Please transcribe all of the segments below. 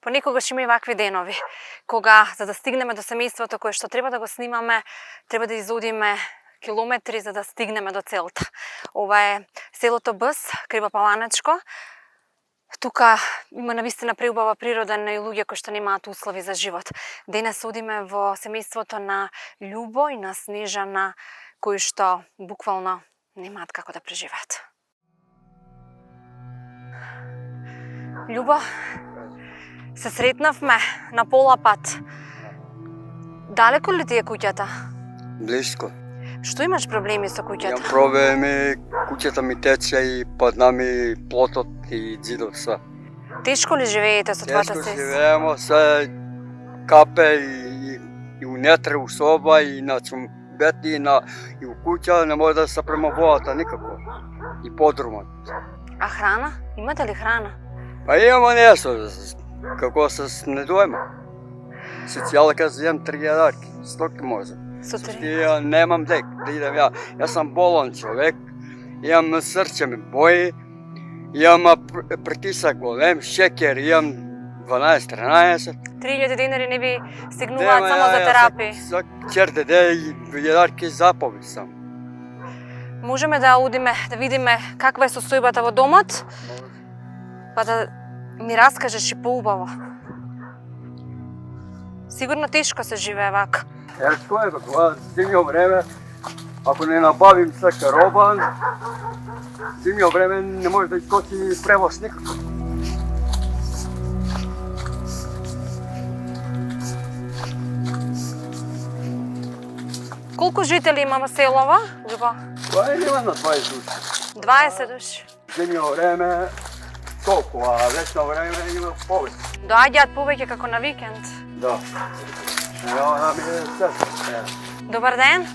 Понекогаш има и вакви денови, кога за да стигнеме до семејството кое што треба да го снимаме, треба да изодиме километри за да стигнеме до целта. Ова е селото Бс, Кривопаланечко. Тука има навистина преубава природа и луѓе кои што немаат услови за живот. Денес одиме во семејството на Љубо и на Снежана, кои што буквално немаат како да преживеат. Љубо, се сретнавме на пола пат. Далеко ли ти е куќата? Близко. Што имаш проблеми со куќата? Имам проблеми, куќата ми тече и падна ми плотот и ѕидот се. Тешко ли живеете со твојата Тешко сестра? живеемо, се капе и унетре у соба и на чумбети и у куќа не може да се према водата никако. И подрумот. А храна? Имате ли храна? Па имаме нешто, како се снедуваме. Социјалка зем 3 јадарки, 100 може. Сутри. Ја немам дек да идем ја. Јас сам болен човек, имам срце ми бои, имам притисак голем, шекер, имам 12-13. 3000 денари не ви стигнуваат само за терапии. За черде и јадарки запови сам. Можеме да одиме да видиме каква е состојбата во домот, па да ни раскажеш и поубаво. Сигурно тешко се живее вака. Тешко е, кога зимно време, ако не набавим сека роба, зимно време не може да искочи превоз никако. Колку жители има во селова, Љубо? Това е нема на 20 души. 20 души. Зимно време толку, а летно време има повеќе. Доаѓаат повеќе како на викенд. Да. Ја ми е сестра. Добар ден.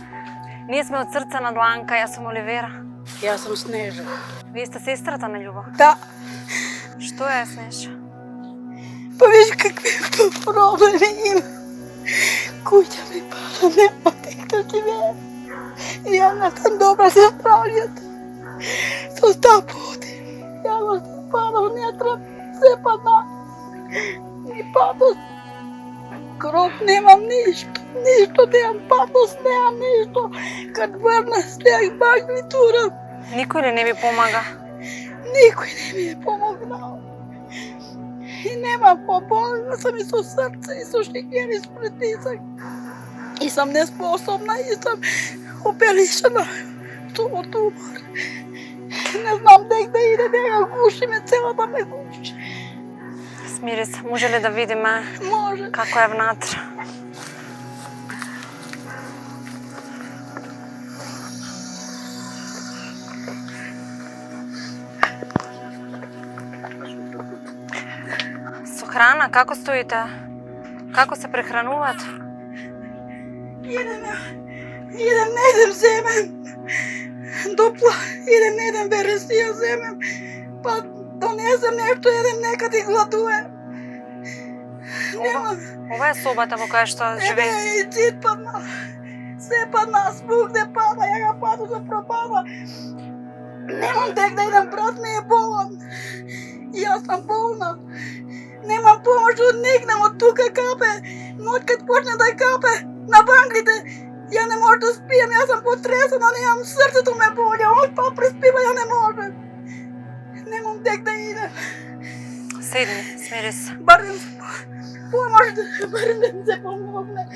Ние сме од Срце на дланка, јас сум Оливера. Јас сум Снежа. Вие сте сестрата на Љубо? Да, Што е, Снежа? па виж какви проблеми има. Куќа ми пада, нема тек да живее. И ја не сум добра се справljат. Со стапоти. Ја го се падам, не треба се падна. И падос. Кров немам ништо, ништо немам, падос немам ништо. Kad врна снег багли тура, Никој ли не ви помага? никој не ми е помогнал. И нема поболна сам и со срце, и со шекер, и со притисак. И сам неспособна, и сам оперишена со тумор. Не знам дек да иде, дека гуши ме, целата ме гуши. Смири се, може ли да видиме Може. како е внатре? Со храна, како стоите? Како се прехранувате? Идем, не идем земем. Дупла, идем, не идем вересија земем. Па донесем нешто, едем некаде и гладуем. Нема. Ова е собата во која што живеете. И цит падна. Се падна, спугне пада, ја ga паду за пропада. Немам тек да идам, брат ми е болен. И јас сам болна. Немам помош од никнем, од тука капе. Ноќ кад почне да капе на банглите, ја не може да спијам, јас сам потресена, немам, срцето ме боли, он па преспива, ја не може. Немам тек да идем. Седни, смири се. Барем помош, барем да ми се помогне.